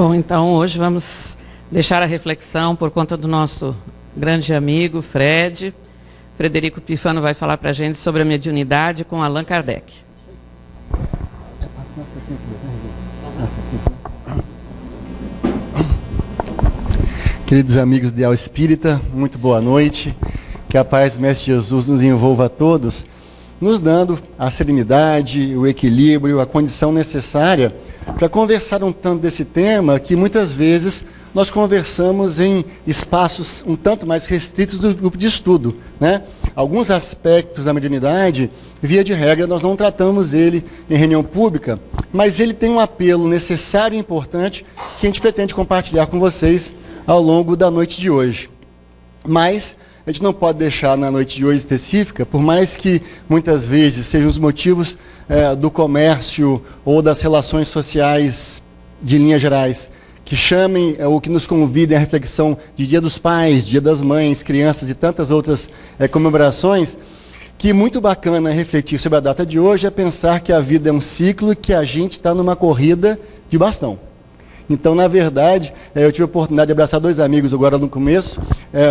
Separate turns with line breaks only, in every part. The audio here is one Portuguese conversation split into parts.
Bom, então hoje vamos deixar a reflexão por conta do nosso grande amigo Fred. Frederico Pifano vai falar para a gente sobre a mediunidade com Allan Kardec.
Queridos amigos do Ideal Espírita, muito boa noite. Que a paz do Mestre Jesus nos envolva a todos, nos dando a serenidade, o equilíbrio, a condição necessária para conversar um tanto desse tema que muitas vezes nós conversamos em espaços um tanto mais restritos do grupo de estudo, né? Alguns aspectos da mediunidade, via de regra, nós não tratamos ele em reunião pública, mas ele tem um apelo necessário e importante que a gente pretende compartilhar com vocês ao longo da noite de hoje. Mas a gente não pode deixar na noite de hoje específica, por mais que muitas vezes sejam os motivos do comércio ou das relações sociais de linhas gerais, que chamem ou que nos convidem à reflexão de Dia dos Pais, Dia das Mães, crianças e tantas outras comemorações, que muito bacana refletir sobre a data de hoje é pensar que a vida é um ciclo e que a gente está numa corrida de bastão. Então, na verdade, eu tive a oportunidade de abraçar dois amigos agora no começo,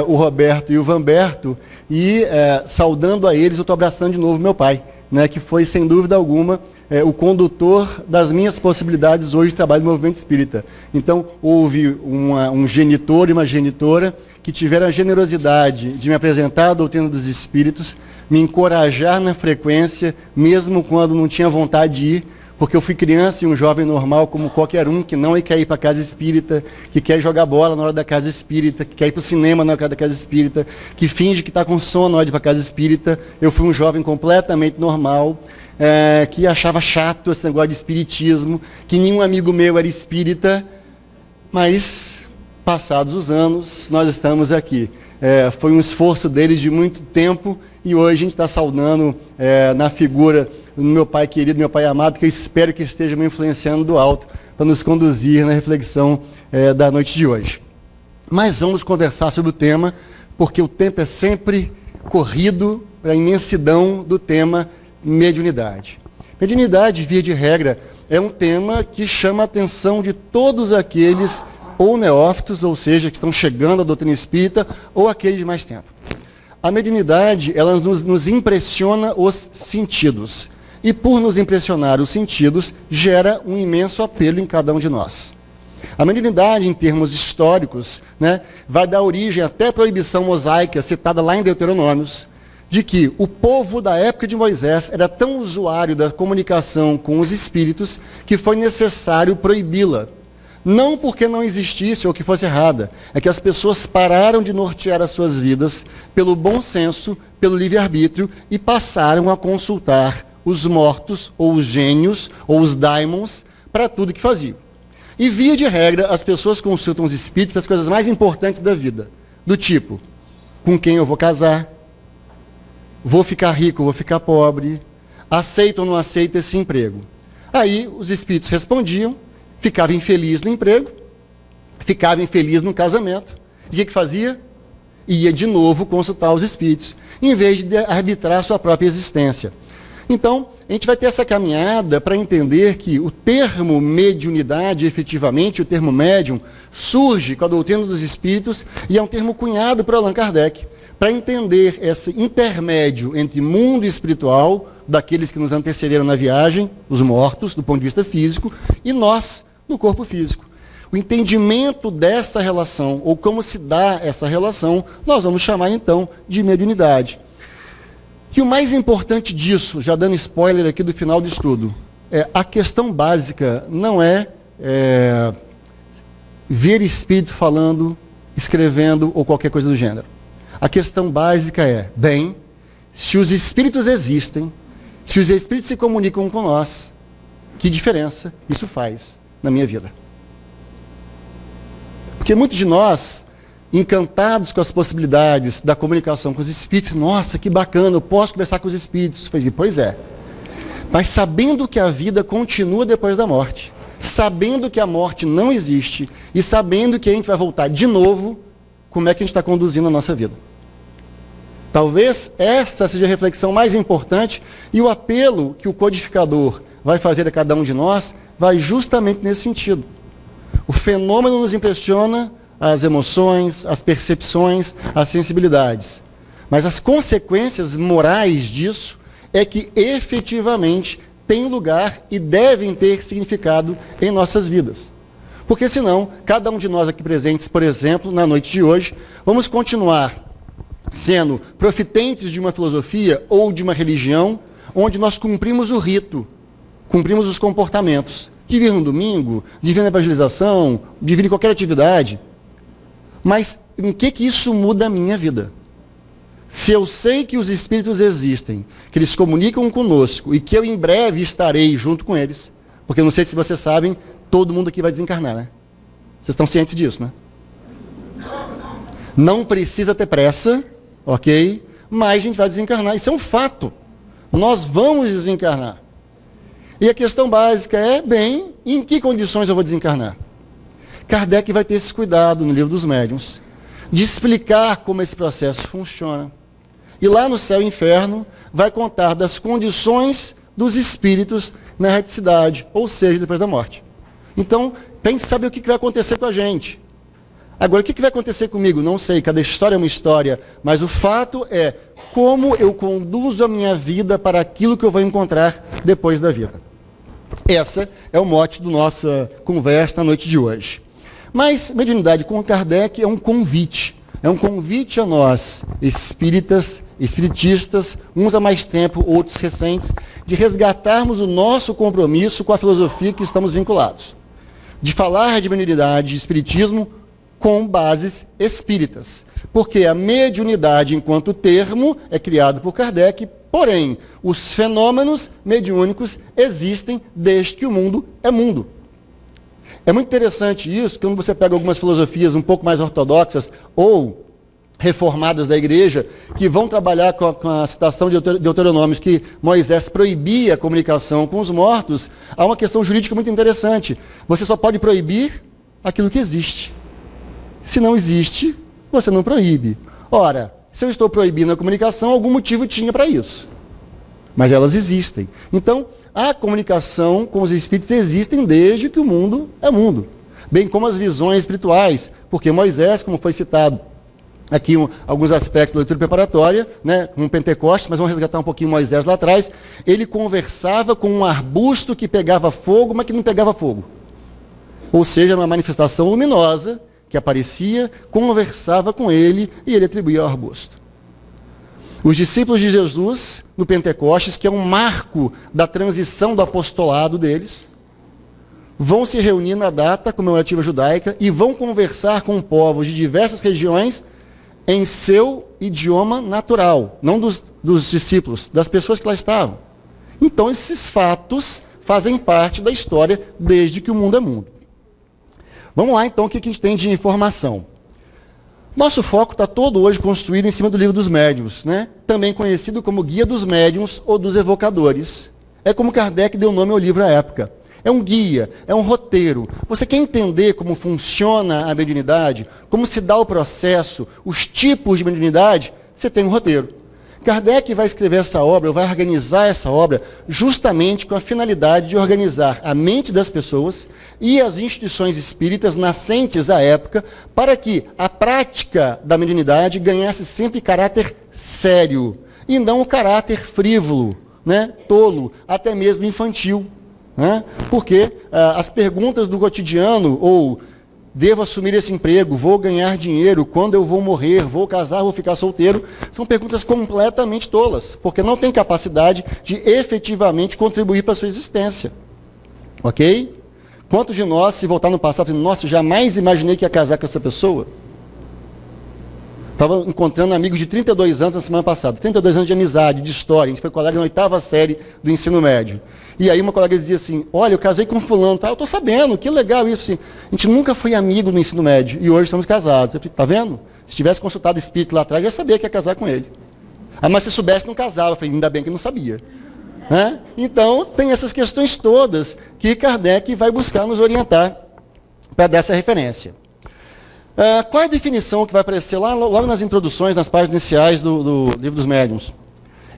o Roberto e o Vanberto, e saudando a eles, eu estou abraçando de novo meu pai, né, que foi, sem dúvida alguma, o condutor das minhas possibilidades hoje de trabalho no movimento espírita. Então, houve um genitor e uma genitora que tiveram a generosidade de me apresentar a doutrina dos espíritos, me encorajar na frequência, mesmo quando não tinha vontade de ir, porque eu fui criança e um jovem normal como qualquer um, que não quer ir para a casa espírita, que quer jogar bola na hora da casa espírita, que quer ir para o cinema na hora da casa espírita, que finge que está com sono na hora de ir para a casa espírita. Eu fui um jovem completamente normal, que achava chato esse negócio de espiritismo, que nenhum amigo meu era espírita, mas, passados os anos, nós estamos aqui. Foi um esforço deles de muito tempo, e hoje a gente está saudando na figura do meu pai querido, meu pai amado, que eu espero que esteja me influenciando do alto para nos conduzir na reflexão da noite de hoje. Mas vamos conversar sobre o tema, porque o tempo é sempre corrido para a imensidão do tema mediunidade. Mediunidade, via de regra, é um tema que chama a atenção de todos aqueles ou neófitos, ou seja, que estão chegando à doutrina espírita, ou aqueles de mais tempo. A mediunidade, ela nos impressiona os sentidos. E por nos impressionar os sentidos, gera um imenso apelo em cada um de nós. A mediunidade, em termos históricos, né, vai dar origem até à proibição mosaica, citada lá em Deuteronômios, de que o povo da época de Moisés era tão usuário da comunicação com os espíritos que foi necessário proibi-la. Não porque não existisse ou que fosse errada, é que as pessoas pararam de nortear as suas vidas pelo bom senso, pelo livre-arbítrio e passaram a consultar os mortos, ou os gênios, ou os daimons, para tudo que faziam. E, via de regra, as pessoas consultam os espíritos para as coisas mais importantes da vida. Do tipo, com quem eu vou casar, vou ficar rico, vou ficar pobre, aceito ou não aceito esse emprego. Aí, os espíritos respondiam, ficava infeliz no emprego, ficava infeliz no casamento. E o que fazia? Ia de novo consultar os espíritos, em vez de arbitrar sua própria existência. Então, a gente vai ter essa caminhada para entender que o termo mediunidade, efetivamente, o termo médium, surge com a doutrina dos espíritos e é um termo cunhado por Allan Kardec, para entender esse intermédio entre mundo espiritual, daqueles que nos antecederam na viagem, os mortos, do ponto de vista físico, e nós, no corpo físico. O entendimento dessa relação, ou como se dá essa relação, nós vamos chamar então de mediunidade. E o mais importante disso, já dando spoiler aqui do final do estudo, a questão básica não é ver espírito falando, escrevendo ou qualquer coisa do gênero. A questão básica é, bem, se os espíritos existem, se os espíritos se comunicam com nós, que diferença isso faz na minha vida? Porque muitos de nós, encantados com as possibilidades da comunicação com os espíritos, nossa, que bacana, eu posso conversar com os espíritos. Pois é. Mas sabendo que a vida continua depois da morte, sabendo que a morte não existe e sabendo que a gente vai voltar de novo, como é que a gente está conduzindo a nossa vida? Talvez essa seja a reflexão mais importante e o apelo que o codificador vai fazer a cada um de nós vai justamente nesse sentido. O fenômeno nos impressiona, as emoções, as percepções, as sensibilidades. Mas as consequências morais disso é que efetivamente tem lugar e devem ter significado em nossas vidas. Porque senão, cada um de nós aqui presentes, por exemplo, na noite de hoje, vamos continuar sendo profitentes de uma filosofia ou de uma religião onde nós cumprimos o rito, cumprimos os comportamentos de vir no domingo, de vir na evangelização, de vir em qualquer atividade. Mas em que isso muda a minha vida? Se eu sei que os espíritos existem, que eles comunicam conosco e que eu em breve estarei junto com eles, porque eu não sei se vocês sabem, todo mundo aqui vai desencarnar, né? Vocês estão cientes disso, né? Não precisa ter pressa, ok? Mas a gente vai desencarnar, isso é um fato. Nós vamos desencarnar. E a questão básica é, bem, em que condições eu vou desencarnar? Kardec vai ter esse cuidado no Livro dos Médiuns, de explicar como esse processo funciona. E lá no Céu e Inferno, vai contar das condições dos espíritos na reticidade, ou seja, depois da morte. Então, pense saber o que vai acontecer com a gente. Agora, o que vai acontecer comigo? Não sei, cada história é uma história, mas o fato é como eu conduzo a minha vida para aquilo que eu vou encontrar depois da vida. Essa é o mote da nossa conversa na noite de hoje. Mas mediunidade com Kardec é um convite a nós, espíritas, espiritistas, uns há mais tempo, outros recentes, de resgatarmos o nosso compromisso com a filosofia que estamos vinculados. De falar de mediunidade e espiritismo com bases espíritas. Porque a mediunidade enquanto termo é criado por Kardec, porém, os fenômenos mediúnicos existem desde que o mundo é mundo. É muito interessante isso, quando você pega algumas filosofias um pouco mais ortodoxas ou reformadas da igreja, que vão trabalhar com a citação de Deuteronômio, que Moisés proibia a comunicação com os mortos, há uma questão jurídica muito interessante. Você só pode proibir aquilo que existe. Se não existe, você não proíbe. Ora, se eu estou proibindo a comunicação, algum motivo tinha para isso. Mas elas existem. Então, a comunicação com os espíritos existem desde que o mundo é mundo. Bem como as visões espirituais, porque Moisés, como foi citado aqui alguns aspectos da leitura preparatória, né, como Pentecostes, mas vamos resgatar um pouquinho Moisés lá atrás, ele conversava com um arbusto que pegava fogo, mas que não pegava fogo. Ou seja, uma manifestação luminosa que aparecia, conversava com ele e ele atribuía ao arbusto. Os discípulos de Jesus, no Pentecostes, que é um marco da transição do apostolado deles, vão se reunir na data comemorativa judaica e vão conversar com povos de diversas regiões em seu idioma natural, não dos discípulos, das pessoas que lá estavam. Então, esses fatos fazem parte da história desde que o mundo é mundo. Vamos lá, então, o que a gente tem de informação. Nosso foco está todo hoje construído em cima do Livro dos Médiuns, né? Também conhecido como Guia dos Médiuns ou dos Evocadores. É como Kardec deu nome ao livro à época. É um guia, é um roteiro. Você quer entender como funciona a mediunidade, como se dá o processo, os tipos de mediunidade? Você tem um roteiro. Kardec vai escrever essa obra, vai organizar essa obra, justamente com a finalidade de organizar a mente das pessoas e as instituições espíritas nascentes à época, para que a prática da mediunidade ganhasse sempre caráter sério, e não o caráter frívolo, né, tolo, até mesmo infantil. Né? Porque as perguntas do cotidiano, ou devo assumir esse emprego, vou ganhar dinheiro, quando eu vou morrer, vou casar, vou ficar solteiro, são perguntas completamente tolas, porque não tem capacidade de efetivamente contribuir para a sua existência. Ok? Quantos de nós, se voltar no passado, nossa, jamais imaginei que ia casar com essa pessoa? Estava encontrando amigos de 32 anos na semana passada, 32 anos de amizade, de história, a gente foi colega na 8ª série do ensino médio. E aí uma colega dizia assim, olha, eu casei com fulano, eu estou sabendo, que legal isso. Assim. A gente nunca foi amigo no ensino médio e hoje estamos casados. Eu falei, tá vendo? Se tivesse consultado o espírito lá atrás, já sabia que ia casar com ele. Ah, mas se soubesse, não casava. Eu falei, ainda bem que não sabia. Né? Então, tem essas questões todas que Kardec vai buscar nos orientar para dar essa referência. Qual é a definição que vai aparecer lá, logo nas introduções, nas páginas iniciais do Livro dos Médiuns?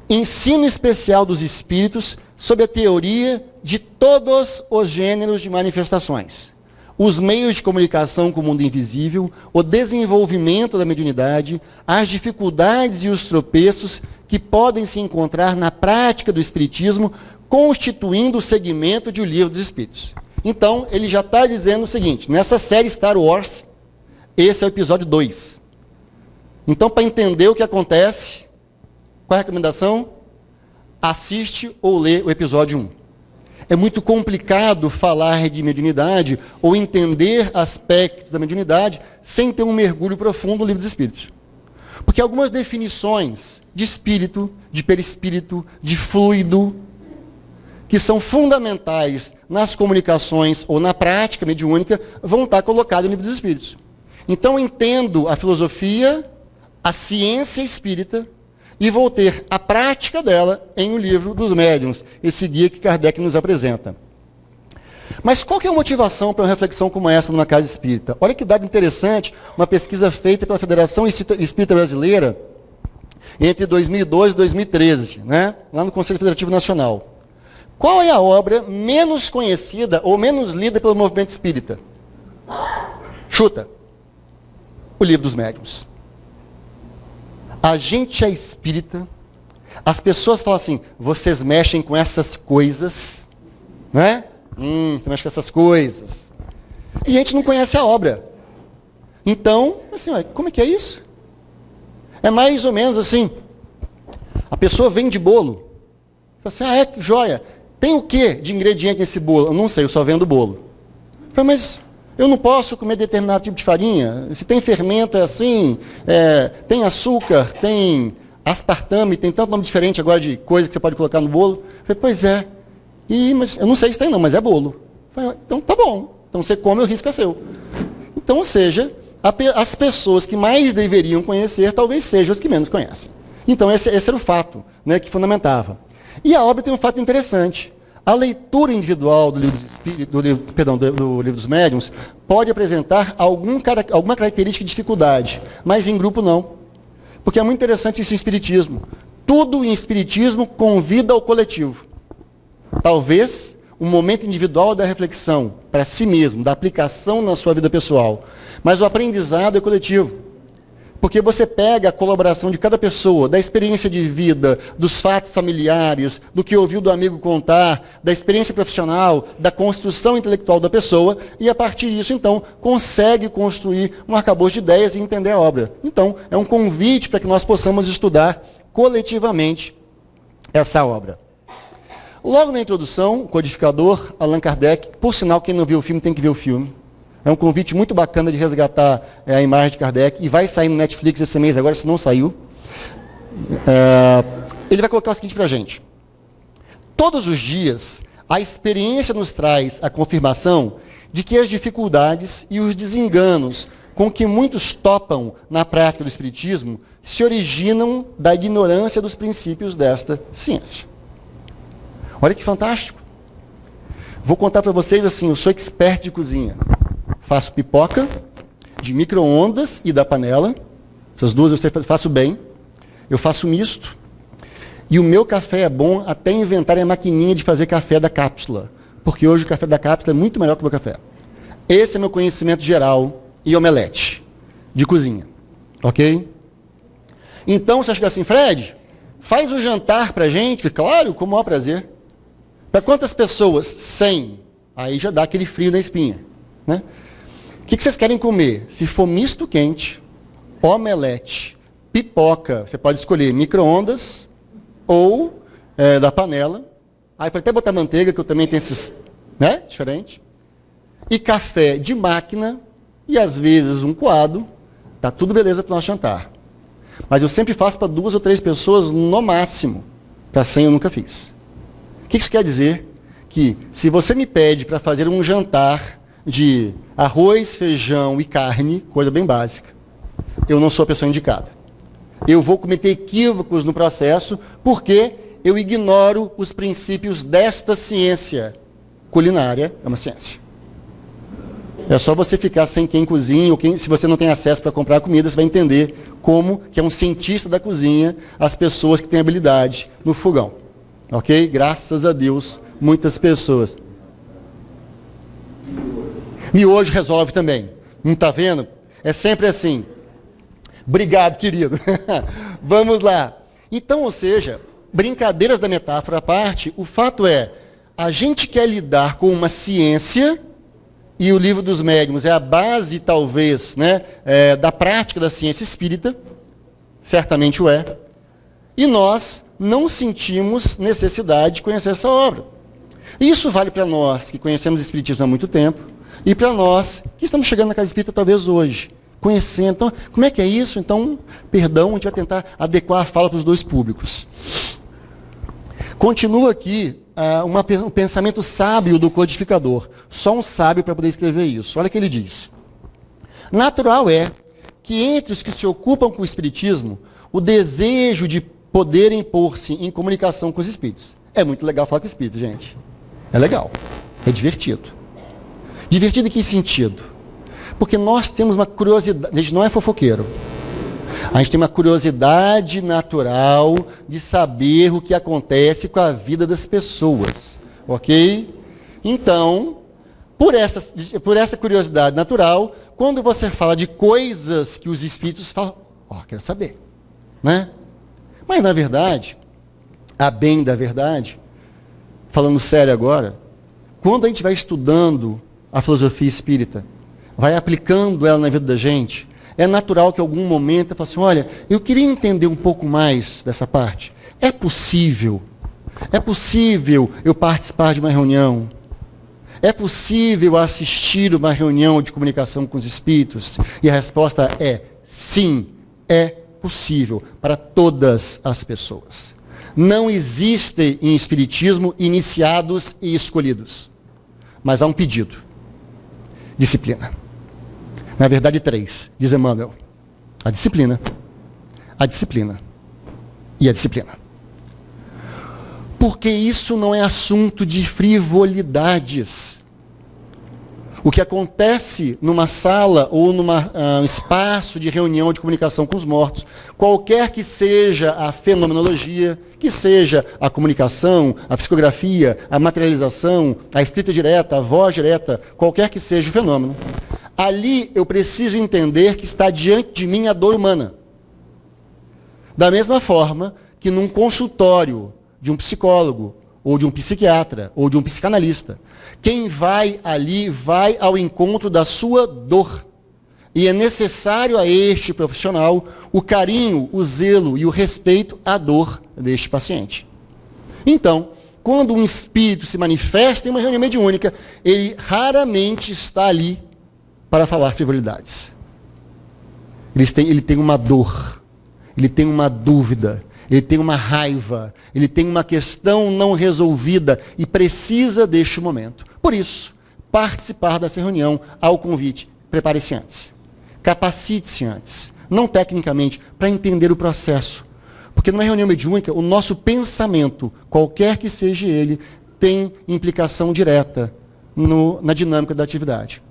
Ensino especial dos espíritos sobre a teoria de todos os gêneros de manifestações. os meios de comunicação com o mundo invisível, o desenvolvimento da mediunidade, as dificuldades e os tropeços que podem se encontrar na prática do Espiritismo, constituindo o segmento de O Livro dos Espíritos. Então, ele já está dizendo o seguinte, nessa série Star Wars, esse é o episódio 2. Então, para entender o que acontece, qual é a recomendação? Assiste ou lê o episódio 1. É muito complicado falar de mediunidade ou entender aspectos da mediunidade sem ter um mergulho profundo no Livro dos Espíritos. Porque algumas definições de espírito, de perispírito, de fluido, que são fundamentais nas comunicações ou na prática mediúnica, vão estar colocadas no Livro dos Espíritos. Então, eu entendo a filosofia, a ciência espírita, e vou ter a prática dela em O Livro dos Médiuns, esse guia que Kardec nos apresenta. Mas qual que é a motivação para uma reflexão como essa numa casa espírita? Olha que dado interessante, uma pesquisa feita pela Federação Espírita Brasileira entre 2012 e 2013, né? Lá no Conselho Federativo Nacional. Qual é a obra menos conhecida ou menos lida pelo movimento espírita? Chuta. O Livro dos Médiuns. A gente é espírita, as pessoas falam assim, vocês mexem com essas coisas, né? Você mexe com essas coisas. E a gente não conhece a obra. Então, assim, como é que é isso? É mais ou menos assim, a pessoa vende bolo, fala assim, que joia, tem o que de ingrediente nesse bolo? Eu não sei, eu só vendo bolo. Fala, mas eu não posso comer determinado tipo de farinha. Se tem fermento é assim, tem açúcar, tem aspartame, tem tanto nome diferente agora de coisa que você pode colocar no bolo. Eu falei, pois é. Mas eu não sei se tem não, mas é bolo. Eu falei, então tá bom. Então você come, o risco é seu. Então, ou seja, as pessoas que mais deveriam conhecer, talvez sejam as que menos conhecem. Então esse era o fato, né, que fundamentava. E a obra tem um fato interessante. A leitura individual do Livro dos Médiuns pode apresentar alguma característica de dificuldade, mas em grupo não. Porque é muito interessante isso em Espiritismo. Tudo em Espiritismo convida ao coletivo. Talvez o momento individual da reflexão para si mesmo, da aplicação na sua vida pessoal. Mas o aprendizado é coletivo. Porque você pega a colaboração de cada pessoa, da experiência de vida, dos fatos familiares, do que ouviu do amigo contar, da experiência profissional, da construção intelectual da pessoa, e a partir disso, então, consegue construir um arcabouço de ideias e entender a obra. Então, é um convite para que nós possamos estudar coletivamente essa obra. Logo na introdução, o codificador, Allan Kardec, por sinal, quem não viu o filme tem que ver o filme. É um convite muito bacana de resgatar a imagem de Kardec, e vai sair no Netflix esse mês agora, se não saiu. Ele vai colocar o seguinte para a gente. Todos os dias, a experiência nos traz a confirmação de que as dificuldades e os desenganos com que muitos topam na prática do Espiritismo se originam da ignorância dos princípios desta ciência. Olha que fantástico. Vou contar para vocês assim, eu sou expert de cozinha. Faço pipoca de micro-ondas e da panela. Essas duas eu faço bem. Eu faço misto. E o meu café é bom até inventarem a maquininha de fazer café da cápsula. Porque hoje o café da cápsula é muito melhor que o meu café. Esse é meu conhecimento geral e omelete de cozinha. Ok? Então você chega assim, Fred, faz um jantar pra gente. Claro, com o maior prazer. Para quantas pessoas? 100. Aí já dá aquele frio na espinha. Né? O que vocês querem comer? Se for misto quente, omelete, pipoca, você pode escolher micro-ondas ou da panela. Aí pode até botar manteiga, que eu também tenho esses, né? Diferente. E café de máquina e às vezes um coado. Tá tudo beleza para o nosso jantar. Mas eu sempre faço para 2 ou 3 pessoas no máximo. Para 100 eu nunca fiz. O que isso quer dizer? Que se você me pede para fazer um jantar de arroz, feijão e carne, coisa bem básica, eu não sou a pessoa indicada. Eu vou cometer equívocos no processo porque eu ignoro os princípios desta ciência. Culinária é uma ciência. É só você ficar sem quem cozinha, ou se você não tem acesso para comprar comida, você vai entender como que é um cientista da cozinha as pessoas que têm habilidade no fogão. Ok? Graças a Deus, muitas pessoas. Miojo resolve também. Não está vendo? É sempre assim. Obrigado, querido. Vamos lá. Então, ou seja, brincadeiras da metáfora à parte, o fato é, a gente quer lidar com uma ciência, e o Livro dos Médiuns é a base, talvez, né, da prática da ciência espírita, certamente o é, e nós não sentimos necessidade de conhecer essa obra. Isso vale para nós que conhecemos o Espiritismo há muito tempo, e para nós que estamos chegando na casa espírita talvez hoje, conhecendo. Então, como é que é isso? Então, perdão, a gente vai tentar adequar a fala para os dois públicos. Continua aqui um pensamento sábio do codificador. Só um sábio para poder escrever isso. Olha o que ele diz. Natural é que entre os que se ocupam com o Espiritismo, o desejo de poderem pôr-se em comunicação com os Espíritos. É muito legal falar com o Espírito, gente. É legal. É divertido. Divertido em que sentido? Porque nós temos uma curiosidade, a gente não é fofoqueiro. A gente tem uma curiosidade natural de saber o que acontece com a vida das pessoas. Ok? Então, por essa curiosidade natural, quando você fala de coisas que os espíritos falam, quero saber. Né? Mas, na verdade, a bem da verdade, falando sério agora, quando a gente vai estudando a filosofia espírita, vai aplicando ela na vida da gente, é natural que em algum momento eu fale assim, olha, eu queria entender um pouco mais dessa parte. É possível eu participar de uma reunião? É possível assistir uma reunião de comunicação com os espíritos? E a resposta é sim, é possível para todas as pessoas. Não existem em espiritismo iniciados e escolhidos, mas há um pedido. Disciplina. Na verdade, 3, diz Emmanuel. A disciplina e a disciplina. Porque isso não é assunto de frivolidades. O que acontece numa sala ou num espaço de reunião de comunicação com os mortos, qualquer que seja a fenomenologia, que seja a comunicação, a psicografia, a materialização, a escrita direta, a voz direta, qualquer que seja o fenômeno, ali eu preciso entender que está diante de mim a dor humana. Da mesma forma que num consultório de um psicólogo, ou de um psiquiatra, ou de um psicanalista, quem vai ali vai ao encontro da sua dor. E é necessário a este profissional o carinho, o zelo e o respeito à dor deste paciente. Então, quando um espírito se manifesta em uma reunião mediúnica, ele raramente está ali para falar frivolidades. Ele tem uma dor, ele tem uma dúvida, ele tem uma raiva, ele tem uma questão não resolvida e precisa deste momento. Por isso, participar dessa reunião ao convite, prepare-se antes. Capacite-se antes, não tecnicamente, para entender o processo. Porque numa reunião mediúnica, o nosso pensamento, qualquer que seja ele, tem implicação direta na dinâmica da atividade.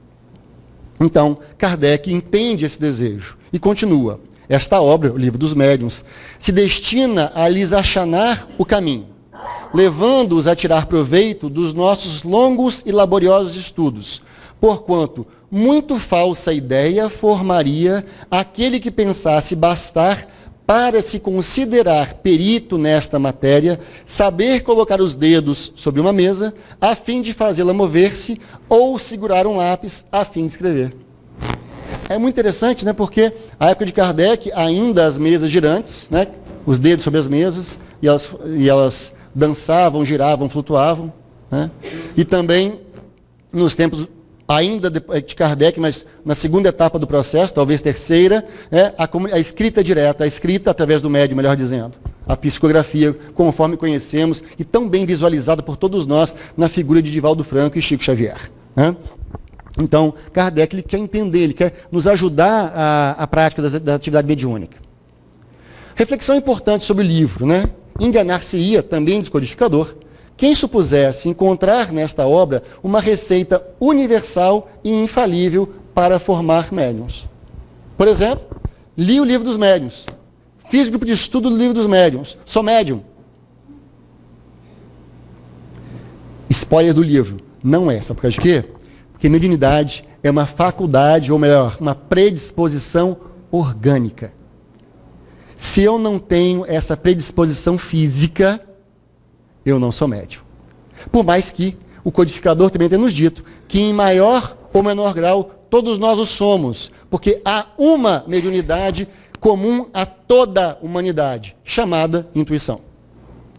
Então, Kardec entende esse desejo e continua. Esta obra, o Livro dos Médiuns, se destina a lhes achanar o caminho, levando-os a tirar proveito dos nossos longos e laboriosos estudos, porquanto muito falsa ideia formaria aquele que pensasse bastar para se considerar perito nesta matéria, saber colocar os dedos sobre uma mesa, a fim de fazê-la mover-se, ou segurar um lápis, a fim de escrever. É muito interessante, né, porque a época de Kardec, ainda as mesas girantes, né, os dedos sobre as mesas, e elas dançavam, giravam, flutuavam. Né, e também, nos tempos ainda de Kardec, mas na segunda etapa do processo, talvez terceira, a escrita direta, a escrita através do médium, melhor dizendo. A psicografia, conforme conhecemos, e tão bem visualizada por todos nós na figura de Divaldo Franco e Chico Xavier. Né? Então, Kardec ele quer entender, ele quer nos ajudar à prática da atividade mediúnica. Reflexão importante sobre o livro, né? Enganar-se-ia, também descodificador, quem supusesse encontrar nesta obra uma receita universal e infalível para formar médiuns. Por exemplo, li o Livro dos Médiuns, fiz grupo de estudo do Livro dos Médiuns, sou médium. Spoiler do livro, não é, sabe por causa de quê? Porque mediunidade é uma faculdade, ou melhor, uma predisposição orgânica. Se eu não tenho essa predisposição física, eu não sou médium. Por mais que o codificador também tenha nos dito que em maior ou menor grau todos nós o somos, porque há uma mediunidade comum a toda a humanidade, chamada intuição.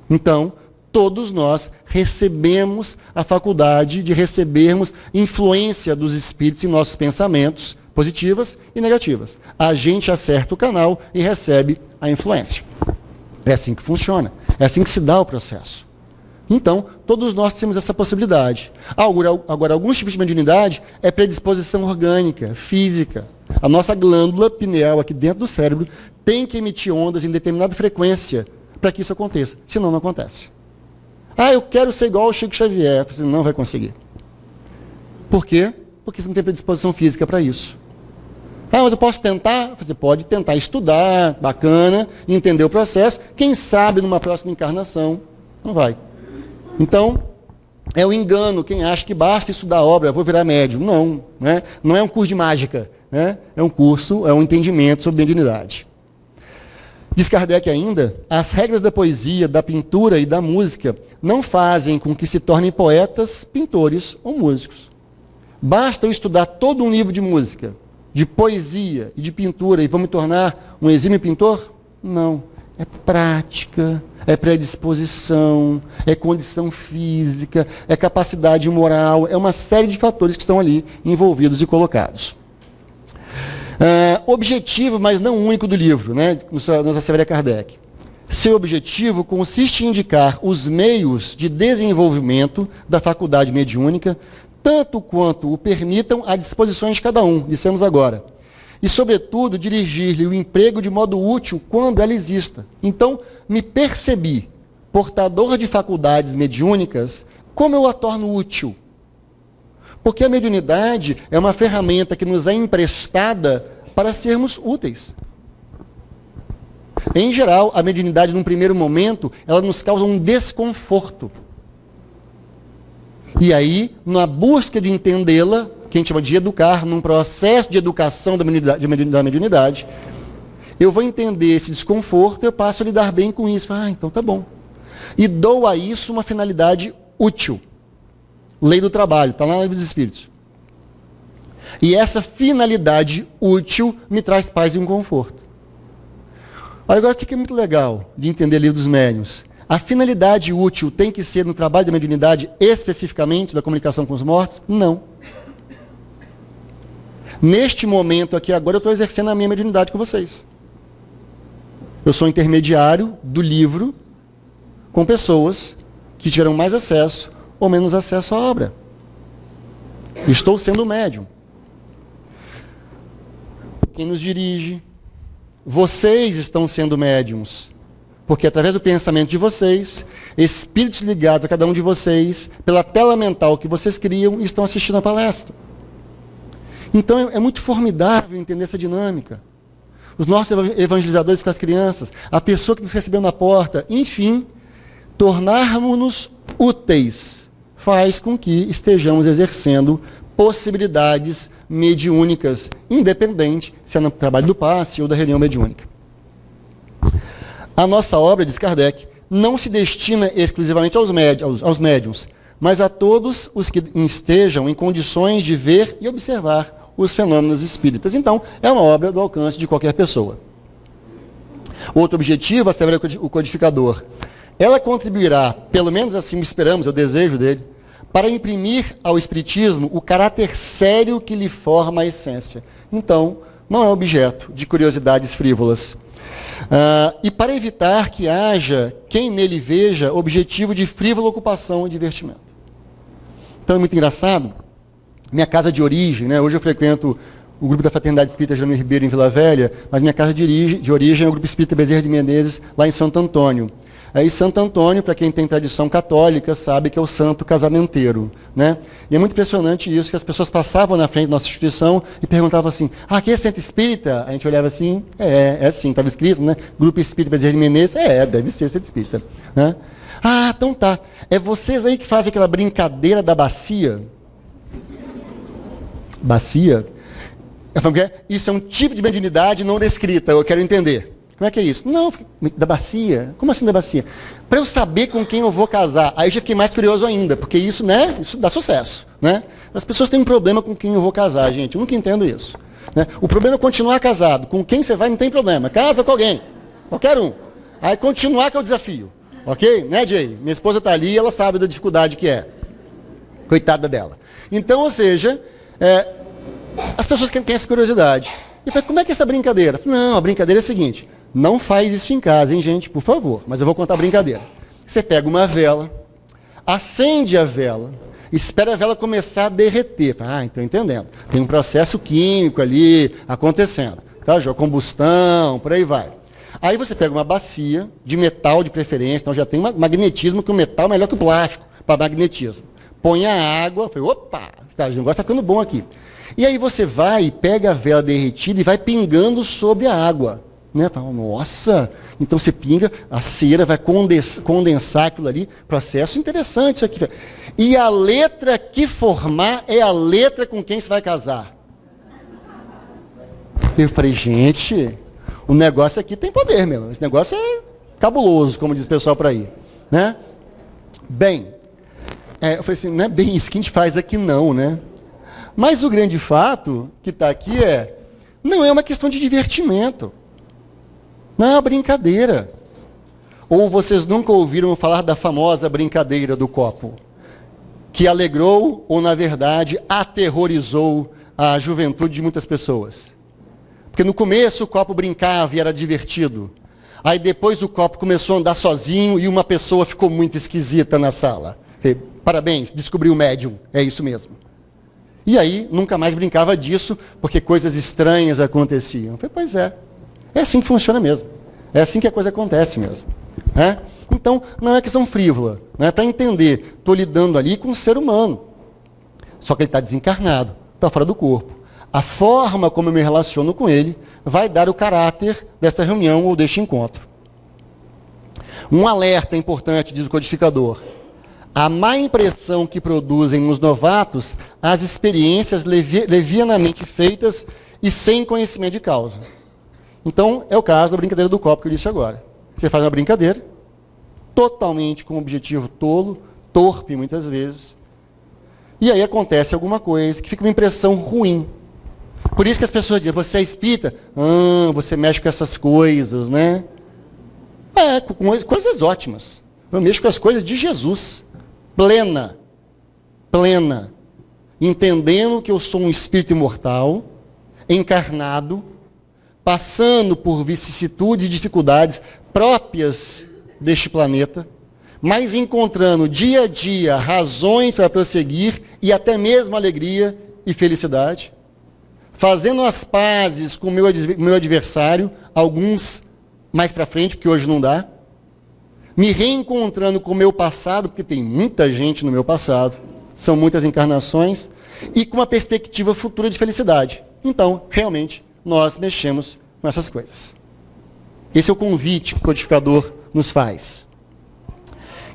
Então, todos nós recebemos a faculdade de recebermos influência dos espíritos em nossos pensamentos, positivas e negativas. A gente acerta o canal e recebe a influência. É assim que funciona. É assim que se dá o processo. Então, todos nós temos essa possibilidade. Agora, alguns tipos de mediunidade é predisposição orgânica, física. A nossa glândula pineal aqui dentro do cérebro tem que emitir ondas em determinada frequência para que isso aconteça. Senão, não acontece. Ah, eu quero ser igual ao Chico Xavier. Você não vai conseguir. Por quê? Porque você não tem predisposição física para isso. Ah, mas eu posso tentar? Você pode tentar estudar, bacana, entender o processo. Quem sabe numa próxima encarnação não vai. Então, é um engano quem acha que basta estudar a obra, vou virar médium. Não, né? Não é um curso de mágica, né? É um curso, é um entendimento sobre mediunidade. Diz Kardec ainda, as regras da poesia, da pintura e da música não fazem com que se tornem poetas, pintores ou músicos. Basta eu estudar todo um livro de música, de poesia e de pintura e vou me tornar um exímio pintor? Não. É prática, é predisposição, é condição física, é capacidade moral, é uma série de fatores que estão ali envolvidos e colocados. Objetivo, mas não único do livro, né? Nos assevera Kardec. Seu objetivo consiste em indicar os meios de desenvolvimento da faculdade mediúnica, tanto quanto o permitam à disposição de cada um, dissemos agora. E, sobretudo, dirigir-lhe o emprego de modo útil quando ela exista. Então, me percebi portador de faculdades mediúnicas, como eu a torno útil? Porque a mediunidade é uma ferramenta que nos é emprestada para sermos úteis. Em geral, a mediunidade, num primeiro momento, ela nos causa um desconforto. E aí, na busca de entendê-la, que a gente chama de educar, num processo de educação da mediunidade, eu vou entender esse desconforto, eu passo a lidar bem com isso. Ah, então tá bom. E dou a isso uma finalidade útil. Lei do trabalho, está lá no Livro dos Espíritos. E essa finalidade útil me traz paz e um conforto. Agora, o que é muito legal de entender o Livro dos Médiuns? A finalidade útil tem que ser no trabalho da mediunidade, especificamente da comunicação com os mortos? Não. Neste momento aqui agora, eu estou exercendo a minha mediunidade com vocês. Eu sou intermediário do livro com pessoas que tiveram mais acesso ou menos acesso à obra. Estou sendo médium. Quem nos dirige? Vocês estão sendo médiums. Porque através do pensamento de vocês, espíritos ligados a cada um de vocês, pela tela mental que vocês criam, estão assistindo a palestra. Então é muito formidável entender essa dinâmica. Os nossos evangelizadores com as crianças, a pessoa que nos recebeu na porta, enfim, tornarmos-nos úteis faz com que estejamos exercendo possibilidades mediúnicas, independente se é no trabalho do passe ou da reunião mediúnica. A nossa obra, diz Kardec, não se destina exclusivamente aos médiuns, mas a todos os que estejam em condições de ver e observar os fenômenos espíritas. Então, é uma obra do alcance de qualquer pessoa. Outro objetivo, assevera o codificador, ela contribuirá, pelo menos assim esperamos, é o desejo dele, para imprimir ao espiritismo o caráter sério que lhe forma a essência. Então, não é objeto de curiosidades frívolas. E para evitar que haja quem nele veja objetivo de frívola ocupação e divertimento. Então é muito engraçado, minha casa de origem, né? Hoje eu frequento o grupo da Fraternidade Espírita Jerônimo Ribeiro em Vila Velha, mas minha casa de origem é o grupo Espírita Bezerra de Menezes, lá em Santo Antônio. E Santo Antônio, para quem tem tradição católica, sabe que é o santo casamenteiro, né? E é muito impressionante isso, que as pessoas passavam na frente da nossa instituição e perguntavam assim, aqui é centro espírita? A gente olhava assim, é sim, estava escrito, né? Grupo Espírita Bezerra de Menezes, deve ser centro espírita, né? Ah, então tá. É vocês aí que fazem aquela brincadeira da bacia? bacia. Isso é um tipo de mediunidade não descrita, eu quero entender. Como é que é isso? Não, da bacia. Como assim da bacia? Para eu saber com quem eu vou casar. Aí eu já fiquei mais curioso ainda, porque isso, né? Isso dá sucesso, né? As pessoas têm um problema com quem eu vou casar, gente. Eu nunca entendo isso. Né? O problema é continuar casado. Com quem você vai não tem problema. Casa com alguém. Qualquer um. Aí continuar que é o desafio. Ok? Né, Jay? Minha esposa está ali e ela sabe da dificuldade que é. Coitada dela. Então, ou seja, as pessoas têm essa curiosidade. E falei, como é que é essa brincadeira? Falei, não, a brincadeira é a seguinte. Não faz isso em casa, hein, gente? Por favor. Mas eu vou contar a brincadeira. Você pega uma vela, acende a vela, espera a vela começar a derreter. Ah, então entendendo. Tem um processo químico ali acontecendo. Tá? Combustão, por aí vai. Aí você pega uma bacia de metal de preferência, então já tem magnetismo, que o metal é melhor que o plástico para magnetismo. Põe a água, opa, tá, o negócio está ficando bom aqui. E aí você vai e pega a vela derretida e vai pingando sobre a água. Né? Fala, nossa, então você pinga, a cera vai condensar aquilo ali. Processo interessante isso aqui. E a letra que formar é a letra com quem você vai casar. Eu falei, gente, o negócio aqui tem poder mesmo. Esse negócio é cabuloso, como diz o pessoal por aí. Né? Bem, eu falei assim, não é bem isso que a gente faz aqui não, né? Mas o grande fato que está aqui não é uma questão de divertimento. Não é uma brincadeira. Ou vocês nunca ouviram falar da famosa brincadeira do copo? Que alegrou, ou na verdade, aterrorizou a juventude de muitas pessoas. Porque no começo o copo brincava e era divertido. Aí depois o copo começou a andar sozinho e uma pessoa ficou muito esquisita na sala. Parabéns, descobriu o médium. É isso mesmo. E aí nunca mais brincava disso, porque coisas estranhas aconteciam. Eu falei, pois é. É assim que funciona mesmo. É assim que a coisa acontece mesmo. Né? Então, não é questão frívola. Né? Para entender, estou lidando ali com um ser humano. Só que ele está desencarnado, está fora do corpo. A forma como eu me relaciono com ele vai dar o caráter dessa reunião ou deste encontro. Um alerta importante, diz o codificador. A má impressão que produzem nos novatos as experiências levianamente feitas e sem conhecimento de causa. Então, é o caso da brincadeira do copo que eu disse agora. Você faz uma brincadeira, totalmente com um objetivo tolo, torpe muitas vezes, e aí acontece alguma coisa que fica uma impressão ruim. Por isso que as pessoas dizem, você é espírita? Você mexe com essas coisas, né? Com coisas ótimas. Eu mexo com as coisas de Jesus. Plena. Entendendo que eu sou um espírito imortal, encarnado, passando por vicissitudes e dificuldades próprias deste planeta, mas encontrando dia a dia razões para prosseguir e até mesmo alegria e felicidade, fazendo as pazes com o meu adversário, alguns mais para frente, porque hoje não dá, me reencontrando com o meu passado, porque tem muita gente no meu passado, são muitas encarnações, e com uma perspectiva futura de felicidade. Então, realmente, nós mexemos com essas coisas. Esse é o convite que o codificador nos faz.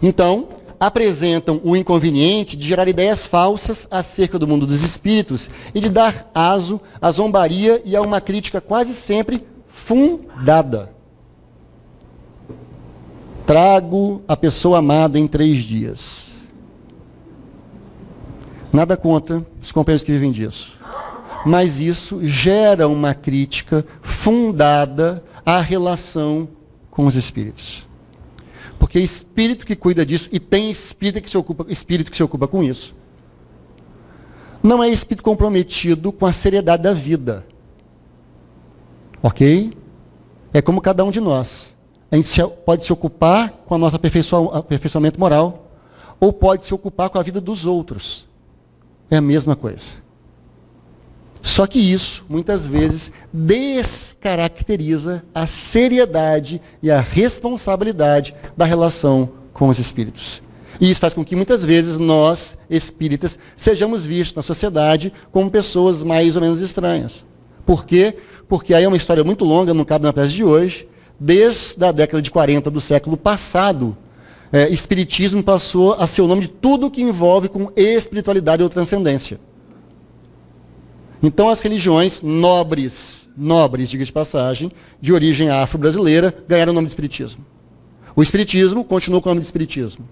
Então, apresentam o inconveniente de gerar ideias falsas acerca do mundo dos espíritos e de dar aso à zombaria e a uma crítica quase sempre fundada. Trago a pessoa amada em 3 dias. Nada contra os companheiros que vivem disso. Mas isso gera uma crítica fundada à relação com os espíritos. Porque espírito que cuida disso, e tem espírito que se ocupa com isso, não é espírito comprometido com a seriedade da vida. Ok? É como cada um de nós. A gente pode se ocupar com o nosso aperfeiçoamento moral, ou pode se ocupar com a vida dos outros. É a mesma coisa. Só que isso, muitas vezes, descaracteriza a seriedade e a responsabilidade da relação com os espíritos. E isso faz com que, muitas vezes, nós, espíritas, sejamos vistos na sociedade como pessoas mais ou menos estranhas. Por quê? Porque aí é uma história muito longa, não cabe na peça de hoje. Desde a década de 40 do século passado, espiritismo passou a ser o nome de tudo que envolve com espiritualidade ou transcendência. Então as religiões nobres, diga de passagem, de origem afro-brasileira, ganharam o nome de Espiritismo. O Espiritismo continuou com o nome de Espiritismo.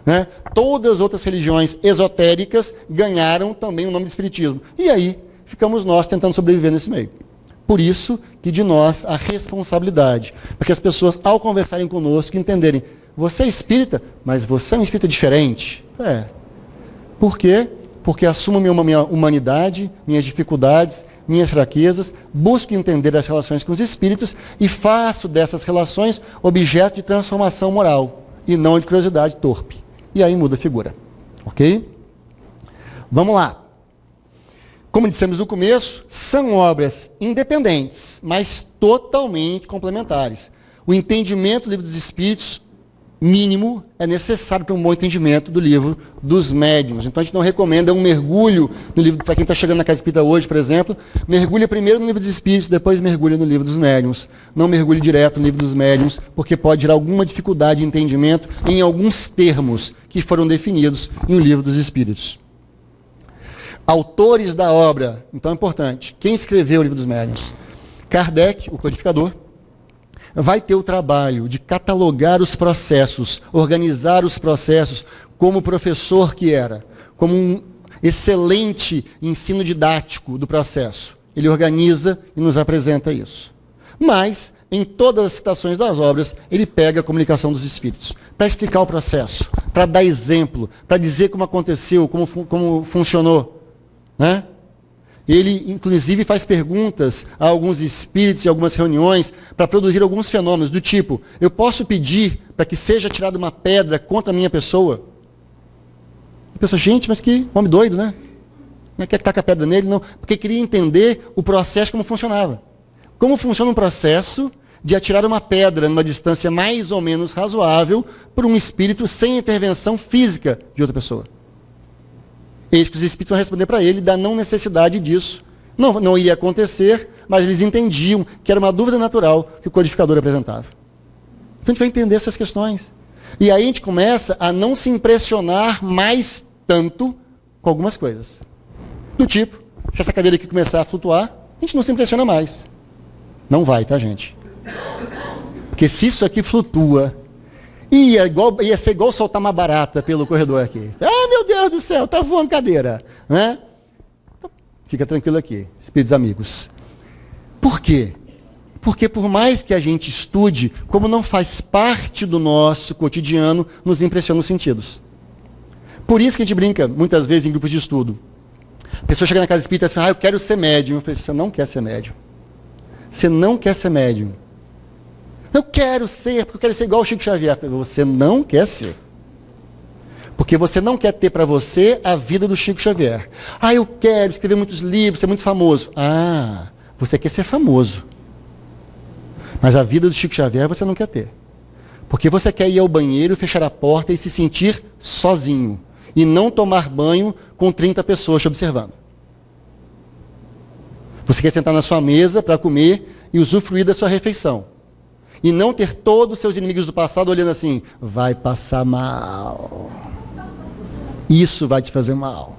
Né? Todas as outras religiões esotéricas ganharam também o nome de Espiritismo. E aí ficamos nós tentando sobreviver nesse meio. Por isso que de nós a responsabilidade, para que as pessoas, ao conversarem conosco, entenderem, você é espírita, mas você é um espírita diferente. Por quê? Porque assumo minha humanidade, minhas dificuldades, minhas fraquezas, busco entender as relações com os espíritos e faço dessas relações objeto de transformação moral, e não de curiosidade torpe. E aí muda a figura. Ok? Vamos lá. Como dissemos no começo, são obras independentes, mas totalmente complementares. O entendimento do Livro dos Espíritos, mínimo, é necessário para um bom entendimento do Livro dos Médiuns. Então a gente não recomenda um mergulho no livro, para quem está chegando na Casa Espírita hoje, por exemplo, mergulha primeiro no Livro dos Espíritos, depois mergulha no Livro dos Médiuns. Não mergulhe direto no Livro dos Médiuns, porque pode gerar alguma dificuldade de entendimento em alguns termos que foram definidos no Livro dos Espíritos. Autores da obra, então é importante, quem escreveu o Livro dos Médiuns? Kardec, o codificador, vai ter o trabalho de catalogar os processos, organizar os processos, como professor que era, como um excelente ensino didático do processo. Ele organiza e nos apresenta isso. Mas, em todas as citações das obras, ele pega a comunicação dos espíritos, para explicar o processo, para dar exemplo, para dizer como aconteceu, como funcionou. Né? Ele, inclusive, faz perguntas a alguns espíritos em algumas reuniões para produzir alguns fenômenos do tipo, eu posso pedir para que seja tirada uma pedra contra a minha pessoa? A pessoa, gente, mas que homem doido, né? Não quer que taque a pedra nele? Não, porque queria entender o processo, como funcionava. Como funciona um processo de atirar uma pedra numa distância mais ou menos razoável por um espírito sem intervenção física de outra pessoa. Eis que os espíritos vão responder para ele da não necessidade disso. Não iria acontecer, mas eles entendiam que era uma dúvida natural que o codificador apresentava. Então a gente vai entender essas questões. E aí a gente começa a não se impressionar mais tanto com algumas coisas. Do tipo, se essa cadeira aqui começar a flutuar, a gente não se impressiona mais. Não vai, tá, gente? Porque se isso aqui flutua, ia ser igual soltar uma barata pelo corredor aqui. Ah, meu Deus do céu, tá voando cadeira. Né? Então, fica tranquilo aqui, espíritos amigos. Por quê? Porque por mais que a gente estude, como não faz parte do nosso cotidiano, nos impressiona os sentidos. Por isso que a gente brinca, muitas vezes, em grupos de estudo. A pessoa chega na casa espírita e fala, eu quero ser médium. Eu falei, você não quer ser médium. Você não quer ser médium. Eu quero ser, porque eu quero ser igual o Chico Xavier. Você não quer ser. Porque você não quer ter para você a vida do Chico Xavier. Eu quero escrever muitos livros, ser muito famoso. Você quer ser famoso. Mas a vida do Chico Xavier você não quer ter. Porque você quer ir ao banheiro, fechar a porta e se sentir sozinho. E não tomar banho com 30 pessoas te observando. Você quer sentar na sua mesa para comer e usufruir da sua refeição. E não ter todos os seus inimigos do passado olhando assim, vai passar mal. Isso vai te fazer mal.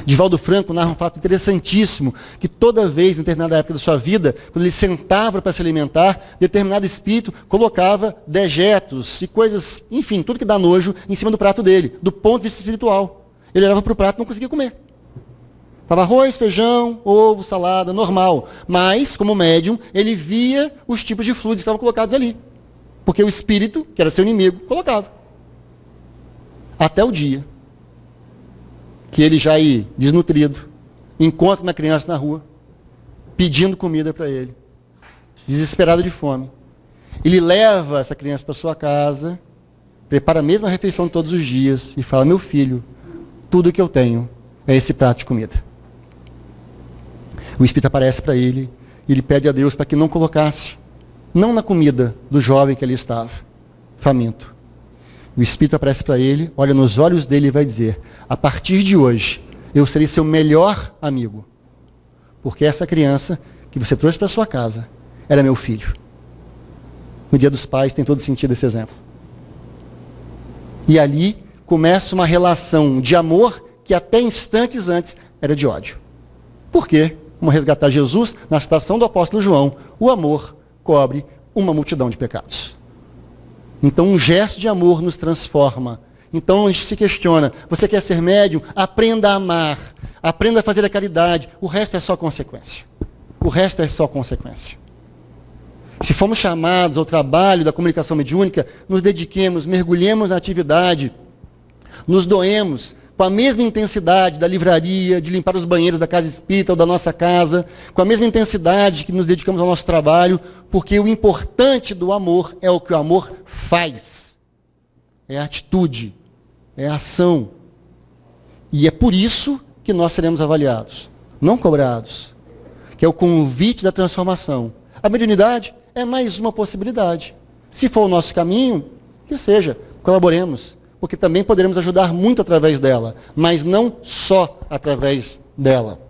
Divaldo Franco narra um fato interessantíssimo, que toda vez, em determinada época da sua vida, quando ele sentava para se alimentar, determinado espírito colocava dejetos e coisas, enfim, tudo que dá nojo, em cima do prato dele, do ponto de vista espiritual. Ele olhava para o prato e não conseguia comer. Estava arroz, feijão, ovo, salada, normal. Mas, como médium, ele via os tipos de fluidos que estavam colocados ali. Porque o espírito, que era seu inimigo, colocava. Até o dia que ele já ia desnutrido, encontra uma criança na rua, pedindo comida para ele, desesperado de fome. Ele leva essa criança para sua casa, prepara a mesma refeição de todos os dias e fala, meu filho, tudo que eu tenho é esse prato de comida. O espírito aparece para ele e ele pede a Deus para que não colocasse, não na comida do jovem que ali estava, faminto. O espírito aparece para ele, olha nos olhos dele e vai dizer, a partir de hoje, eu serei seu melhor amigo. Porque essa criança que você trouxe para sua casa era meu filho. No Dia dos Pais tem todo sentido esse exemplo. E ali começa uma relação de amor que até instantes antes era de ódio. Por quê? Vamos resgatar Jesus na citação do apóstolo João. O amor cobre uma multidão de pecados. Então, um gesto de amor nos transforma. Então, a gente se questiona, você quer ser médium? Aprenda a amar, aprenda a fazer a caridade. O resto é só consequência. O resto é só consequência. Se fomos chamados ao trabalho da comunicação mediúnica, nos dediquemos, mergulhemos na atividade, nos doemos com a mesma intensidade da livraria, de limpar os banheiros da casa espírita ou da nossa casa, com a mesma intensidade que nos dedicamos ao nosso trabalho, porque o importante do amor é o que o amor faz. É a atitude, é a ação. E é por isso que nós seremos avaliados, não cobrados, que é o convite da transformação. A mediunidade é mais uma possibilidade. Se for o nosso caminho, que seja, colaboremos, porque também poderemos ajudar muito através dela, mas não só através dela.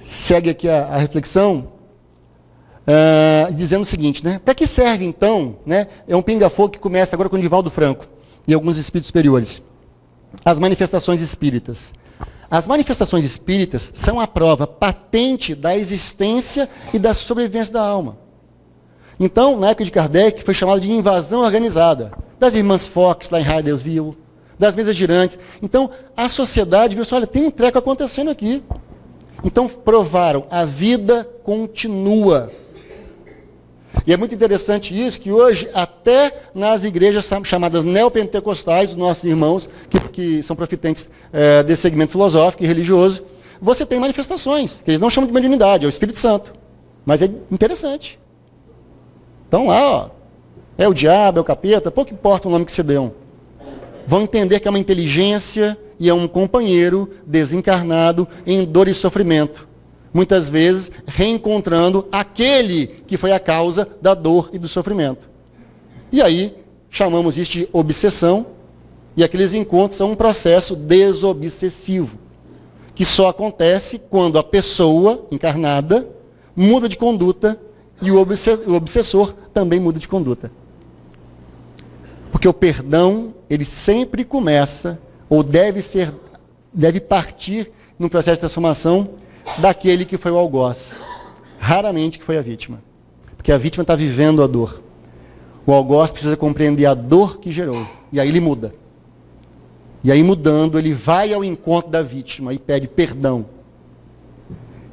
Segue aqui a reflexão, dizendo o seguinte, né? Para que serve então, né? É um pinga-fogo que começa agora com o Divaldo Franco e alguns espíritos superiores. As manifestações espíritas. As manifestações espíritas são a prova patente da existência e da sobrevivência da alma. Então, na época de Kardec, foi chamado de invasão organizada. Das irmãs Fox, lá em Hydesville, das mesas girantes. Então, a sociedade viu assim, olha, tem um treco acontecendo aqui. Então, provaram, a vida continua. E é muito interessante isso, que hoje, até nas igrejas chamadas neopentecostais, os nossos irmãos, que são profitentes desse segmento filosófico e religioso, você tem manifestações, que eles não chamam de mediunidade, é o Espírito Santo. Mas é interessante. Então lá, ó, é o diabo, é o capeta, pouco importa o nome que se deu. Vão entender que é uma inteligência e é um companheiro desencarnado em dor e sofrimento. Muitas vezes reencontrando aquele que foi a causa da dor e do sofrimento. E aí, chamamos isso de obsessão, e aqueles encontros são um processo desobsessivo, que só acontece quando a pessoa encarnada muda de conduta e o obsessor também muda de conduta. Porque o perdão, ele sempre começa, ou deve partir num processo de transformação daquele que foi o algoz. Raramente que foi a vítima. Porque a vítima está vivendo a dor. O algoz precisa compreender a dor que gerou. E aí ele muda. E aí mudando, ele vai ao encontro da vítima e pede perdão.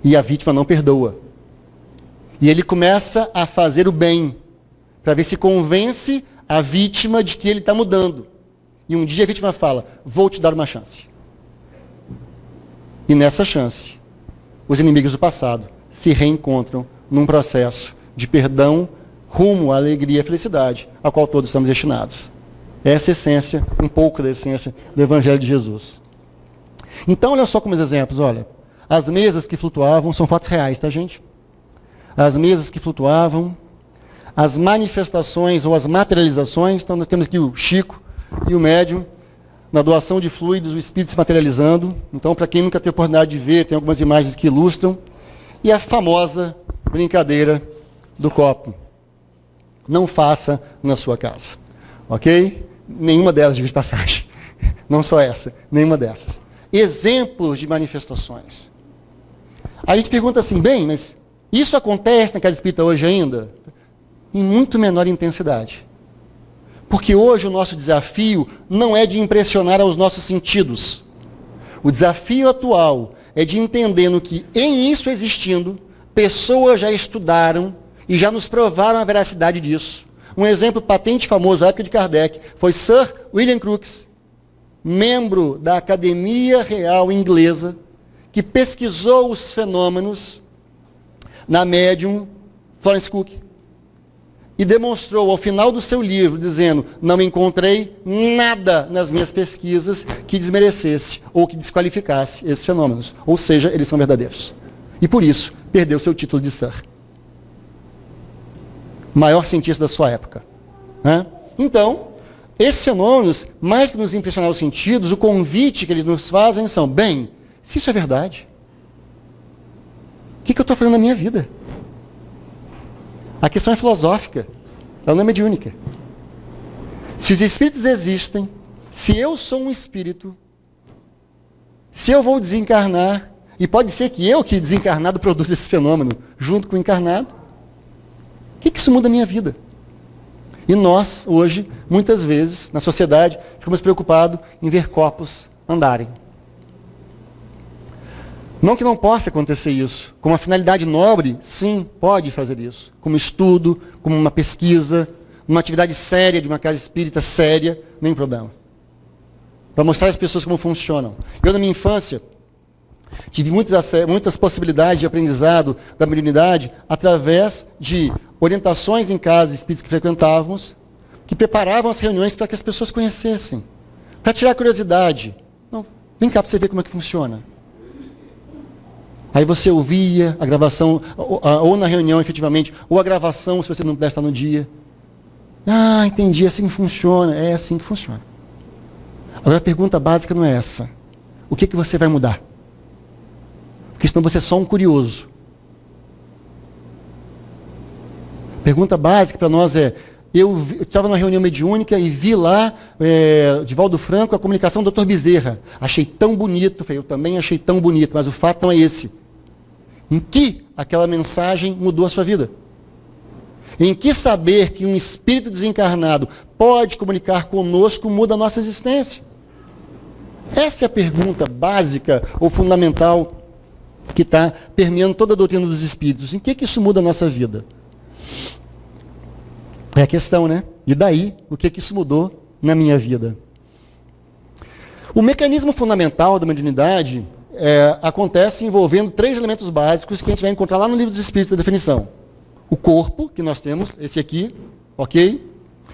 E a vítima não perdoa. E ele começa a fazer o bem, para ver se convence a vítima de que ele está mudando. E um dia a vítima fala, vou te dar uma chance. E nessa chance, os inimigos do passado se reencontram num processo de perdão rumo à alegria e à felicidade, a qual todos estamos destinados. Essa é a essência, um pouco da essência do Evangelho de Jesus. Então, olha só como os exemplos, olha. As mesas que flutuavam são fatos reais, tá, gente? As mesas que flutuavam, as manifestações ou as materializações, então nós temos aqui o Chico e o médium, na doação de fluidos, o espírito se materializando. Então, para quem nunca teve oportunidade de ver, tem algumas imagens que ilustram. E a famosa brincadeira do copo. Não faça na sua casa. Ok? Nenhuma delas, digo de passagem. Não só essa, nenhuma dessas. Exemplos de manifestações. A gente pergunta assim, bem, mas isso acontece na casa espírita hoje ainda? Em muito menor intensidade. Porque hoje o nosso desafio não é de impressionar aos nossos sentidos. O desafio atual é de entender no que, em isso existindo, pessoas já estudaram e já nos provaram a veracidade disso. Um exemplo patente famoso da época de Kardec foi Sir William Crookes, membro da Academia Real Inglesa, que pesquisou os fenômenos na médium Florence Cook. E demonstrou ao final do seu livro, dizendo, não encontrei nada nas minhas pesquisas que desmerecesse ou que desqualificasse esses fenômenos. Ou seja, eles são verdadeiros. E por isso, perdeu seu título de Sir. Maior cientista da sua época. Né? Então, esses fenômenos, mais que nos impressionar os sentidos, o convite que eles nos fazem são, bem, se isso é verdade, o que eu estou fazendo na minha vida? A questão é filosófica, ela não é mediúnica. Se os espíritos existem, se eu sou um espírito, se eu vou desencarnar, E pode ser que eu, que desencarnado, produza esse fenômeno, junto com o encarnado. O que isso muda a minha vida? E nós, hoje, muitas vezes, na sociedade, ficamos preocupados em ver corpos andarem. Não que não possa acontecer isso. Com uma finalidade nobre, sim, pode fazer isso. Como estudo, como uma pesquisa, uma atividade séria de uma casa espírita séria, nem problema. Para mostrar às pessoas como funcionam. Eu, na minha infância, tive muitas possibilidades de aprendizado da mediunidade através de orientações em casas espíritas que frequentávamos, que preparavam as reuniões para que as pessoas conhecessem. Para tirar curiosidade. Não, vem cá para você ver como é que funciona. Aí você ouvia a gravação, ou na reunião efetivamente, ou a gravação, se você não puder estar no dia. Ah, entendi, é assim que funciona. É assim que funciona. Agora a pergunta básica não é essa. O que você vai mudar? Porque senão você é só um curioso. A pergunta básica para nós é, eu estava numa reunião mediúnica e vi lá, Divaldo Franco, a comunicação do Dr. Bezerra. Achei tão bonito, eu também achei tão bonito, mas o fato não é esse. Em que aquela mensagem mudou a sua vida? Em que saber que um espírito desencarnado pode comunicar conosco muda a nossa existência? Essa é a pergunta básica ou fundamental que está permeando toda a doutrina dos espíritos. Em que isso muda a nossa vida? É a questão, né? E daí, o que isso mudou na minha vida? O mecanismo fundamental da mediunidade acontece envolvendo 3 elementos básicos que a gente vai encontrar lá no Livro dos Espíritos, da definição. O corpo, que nós temos, esse aqui, ok?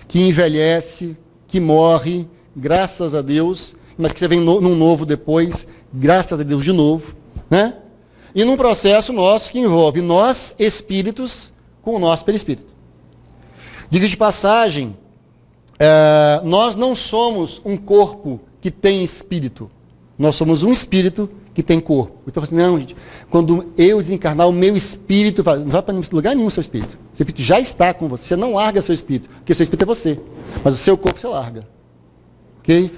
Que envelhece, que morre, graças a Deus, mas que você vem num novo depois, graças a Deus de novo, né? E num processo nosso que envolve nós, espíritos, com o nosso perispírito. Diga de passagem, nós não somos um corpo que tem espírito. Nós somos um espírito que tem corpo. Então, assim, não, gente, quando eu desencarnar, o meu espírito não vai para lugar nenhum o seu espírito. O seu espírito já está com você. Você não larga seu espírito, porque seu espírito é você. Mas o seu corpo você larga. Ok?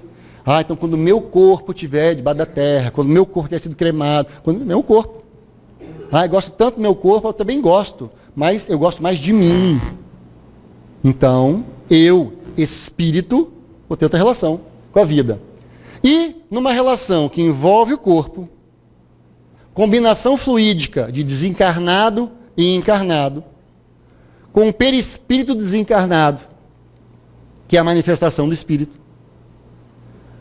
Então quando o meu corpo estiver debaixo da terra, quando o meu corpo tiver sido cremado, quando o meu corpo. Eu gosto tanto do meu corpo, eu também gosto. Mas eu gosto mais de mim. Então, eu, espírito, vou ter outra relação com a vida. E, numa relação que envolve o corpo, combinação fluídica de desencarnado e encarnado, com o perispírito desencarnado, que é a manifestação do espírito,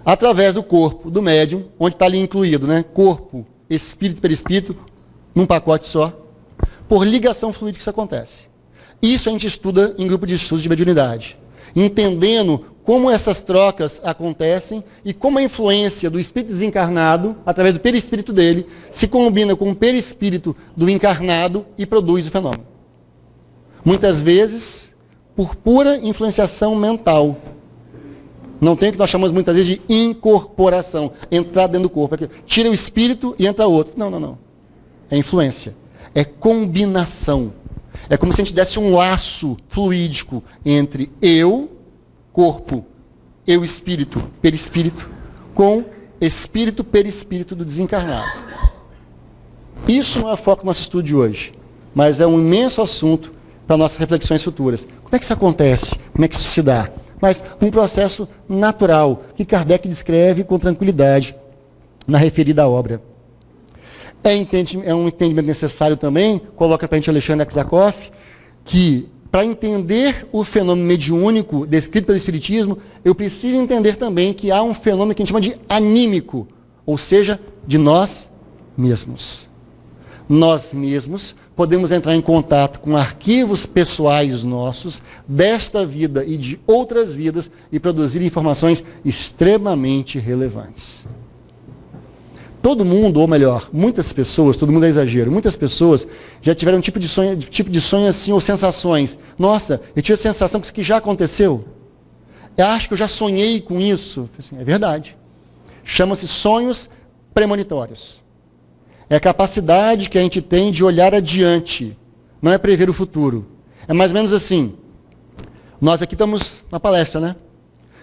através do corpo, do médium, onde está ali incluído, né? Corpo, espírito e perispírito, num pacote só, por ligação fluídica que isso acontece. Isso a gente estuda em grupo de estudos de mediunidade, entendendo como essas trocas acontecem e como a influência do espírito desencarnado, através do perispírito dele, se combina com o perispírito do encarnado e produz o fenômeno. Muitas vezes, por pura influenciação mental. Não tem o que nós chamamos muitas vezes de incorporação, entrar dentro do corpo. Tira o espírito e entra outro. Não. É influência. É combinação. É como se a gente desse um laço fluídico entre eu, corpo, eu, espírito, perispírito, com espírito, perispírito do desencarnado. Isso não é o foco do nosso estudo de hoje, mas é um imenso assunto para nossas reflexões futuras. Como é que isso acontece? Como é que isso se dá? Mas um processo natural, que Kardec descreve com tranquilidade na referida obra. É um entendimento necessário também, coloca para a gente Alexandre Aksakoff, que para entender o fenômeno mediúnico descrito pelo Espiritismo, eu preciso entender também que há um fenômeno que a gente chama de anímico, ou seja, de nós mesmos. Nós mesmos podemos entrar em contato com arquivos pessoais nossos, desta vida e de outras vidas, e produzir informações extremamente relevantes. Todo mundo, ou melhor, muitas pessoas, todo mundo é exagero, muitas pessoas já tiveram um tipo de sonho assim, ou sensações. Nossa, eu tive a sensação que isso aqui já aconteceu. Eu acho que eu já sonhei com isso. Assim, é verdade. Chama-se sonhos premonitórios. É a capacidade que a gente tem de olhar adiante. Não é prever o futuro. É mais ou menos assim. Nós aqui estamos na palestra, né?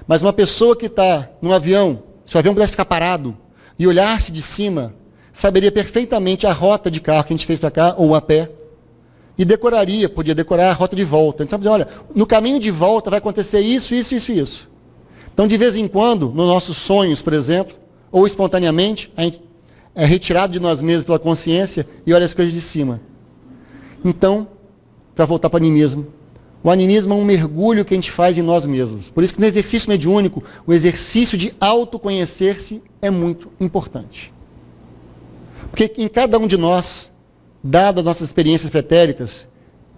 Mas uma pessoa que está num avião, se o avião pudesse ficar parado, e olhar-se de cima, saberia perfeitamente a rota de carro que a gente fez para cá, ou a pé, e decoraria, podia decorar a rota de volta. Então, olha, no caminho de volta vai acontecer isso, isso, isso e isso. Então, de vez em quando, nos nossos sonhos, por exemplo, ou espontaneamente, a gente é retirado de nós mesmos pela consciência e olha as coisas de cima. Então, para voltar para o animismo, o animismo é um mergulho que a gente faz em nós mesmos. Por isso que no exercício mediúnico, o exercício de autoconhecer-se é muito importante. Porque em cada um de nós, dadas as nossas experiências pretéritas,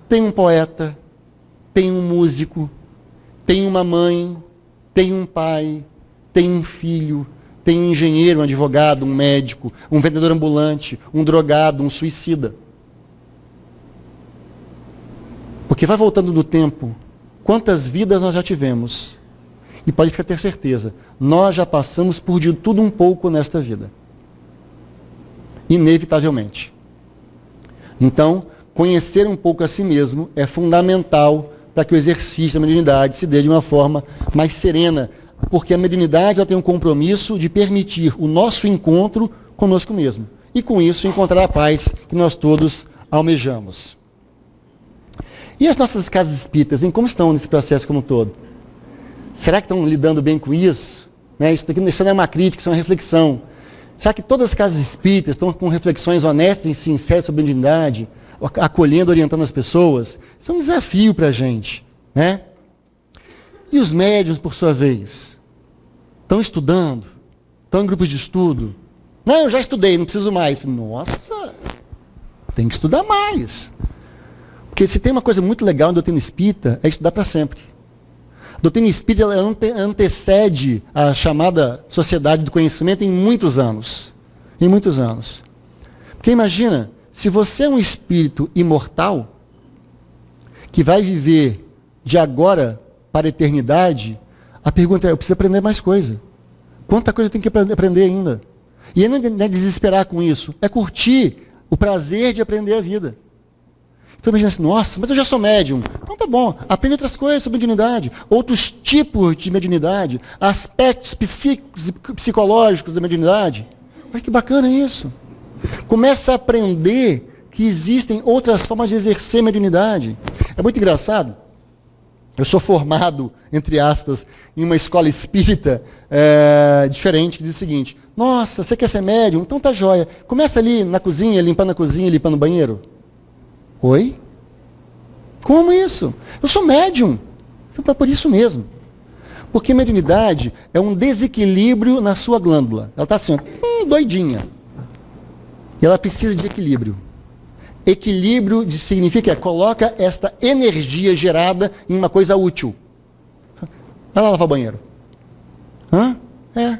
tem um poeta, tem um músico, tem uma mãe, tem um pai, tem um filho, tem um engenheiro, um advogado, um médico, um vendedor ambulante, um drogado, um suicida. Porque vai voltando no tempo, quantas vidas nós já tivemos? E pode ficar ter certeza, nós já passamos por de tudo um pouco nesta vida. Inevitavelmente. Então, conhecer um pouco a si mesmo é fundamental para que o exercício da mediunidade se dê de uma forma mais serena, porque a mediunidade ela tem um compromisso de permitir o nosso encontro conosco mesmo. E com isso encontrar a paz que nós todos almejamos. E as nossas casas espíritas, como estão nesse processo como um todo? Será que estão lidando bem com isso? Isso não é uma crítica, isso é uma reflexão. Já que todas as casas espíritas estão com reflexões honestas e sinceras sobre a mediunidade, acolhendo, orientando as pessoas, isso é um desafio para a gente. Né? E os médiuns, por sua vez, estão estudando? Estão em grupos de estudo? Não, eu já estudei, não preciso mais. Nossa, tem que estudar mais. Porque se tem uma coisa muito legal na doutrina espírita, é estudar para sempre. A doutrina espírita ela antecede a chamada sociedade do conhecimento em muitos anos. Em muitos anos. Porque imagina, se você é um espírito imortal, que vai viver de agora para a eternidade, a pergunta é, eu preciso aprender mais coisa. Quanta coisa eu tenho que aprender ainda? E não é desesperar com isso, é curtir o prazer de aprender a vida. Então imagina assim, nossa, mas eu já sou médium. Então tá bom, aprende outras coisas sobre mediunidade, outros tipos de mediunidade, aspectos psíquicos e psicológicos da mediunidade. Olha que bacana isso. Começa a aprender que existem outras formas de exercer mediunidade. É muito engraçado. Eu sou formado, entre aspas, em uma escola espírita diferente, que diz o seguinte, nossa, você quer ser médium? Então tá jóia. Começa ali na cozinha, limpando a cozinha, limpando o banheiro. Oi? Como isso? Eu sou médium. É por isso mesmo. Porque mediunidade é um desequilíbrio na sua glândula. Ela está assim, doidinha. E ela precisa de equilíbrio. Equilíbrio significa coloca esta energia gerada em uma coisa útil. Vai lá lavar o banheiro. Hã? É.